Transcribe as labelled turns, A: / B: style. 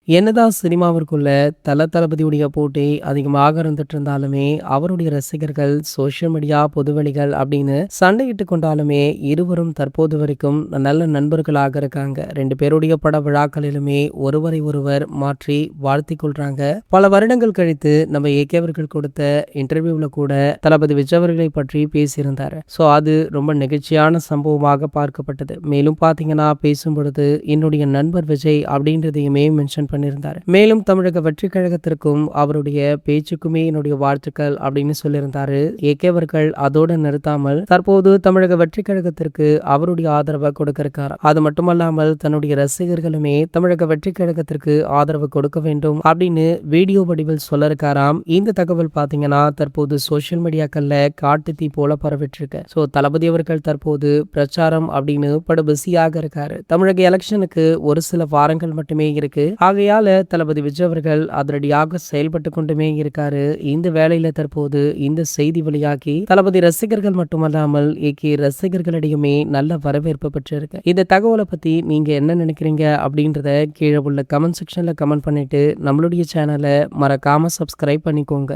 A: என்னதான் சினிமாவிற்குள்ள தளபதியுடைய போட்டி அதிகமாக இருந்துட்டு இருந்தாலுமே, அவருடைய ரசிகர்கள் சோஷியல் மீடியா, பொதுவெளிகள் அப்படின்னு சண்டையிட்டு கொண்டாலுமே, இருவரும் தற்போது வரைக்கும் நல்ல நண்பர்களாக இருக்காங்க. 2 பேருடைய பட விழாக்களிலுமே ஒருவரை ஒருவர் மாற்றி வாழ்த்திக் கொள்றாங்க. பல வருடங்கள் கழித்து நம்ம ஏகே அவர்கள் கொடுத்த இன்டர்வியூல கூட தளபதி விஜய் அவர்களை பற்றி பேசியிருந்தாரு. அது ரொம்ப நெகிழ்ச்சியான சம்பவமாக பார்க்கப்பட்டது. மேலும் பாத்தீங்கன்னா, பேசும்பொழுது என்னுடைய நண்பர் விஜய் அப்படின்றதையுமே மென்ஷன் பண்ணியிருந்தாரு. மேலும் தமிழக வெற்றி கழகத்திற்கும் அவருடைய பேச்சுக்குமே என்னுடைய வாழ்த்துக்கள் அப்படின்னு சொல்லியிருந்தாரு. ஏகே அவர்கள் அதோடு நிறுத்தாமல் தற்போது தமிழக வெற்றி கழகத்திற்கு அவருடைய ஆதரவை கொடுக்க இருக்காரு. அது மட்டுமல்லாமல் தன்னுடைய ரசிகர்களுமே தமிழக வெற்றி கழகத்திற்கு ஆதரவு கொடுக்க வேண்டும் அப்படின்னு வீடியோ வடிவில் சொல்ல இருக்காராம். இந்த தகவல் பாத்தீங்கன்னா தற்போது சோசியல் மீடியாக்கள்ல காட்டு தீ போல பரவிட்டு இருக்கு. தளபதி அவர்கள் தற்போது பிரச்சாரம் அப்படின்னு படு பிஸியாக இருக்காரு. தமிழக எலெக்ஷனுக்கு ஒரு சில வாரங்கள் மட்டுமே இருக்கு. ஆகையால தளபதி விஜய் அவர்கள் அதிரடியாக செயல்பட்டு கொண்டுமே இருக்காரு. இந்த வேளையில தற்போது இந்த செய்தி வெளியாகி தளபதி ரசிகர்கள் மட்டுமல்லாமல் ஏகே ரசிகர்களிடையுமே நல்ல வரவேற்பு பெற்றிருக்கு. இந்த தகவலை பத்தி நீங்க என்ன நினைக்கிறீங்க அப்படின்றத கீழே உள்ள கமெண்ட் செக்ஷன்ல கமெண்ட் பண்ணிட்டு நம்மளுடைய சேனலை மறக்காம சப்ஸ்கிரைப் பண்ணிக்கோங்க.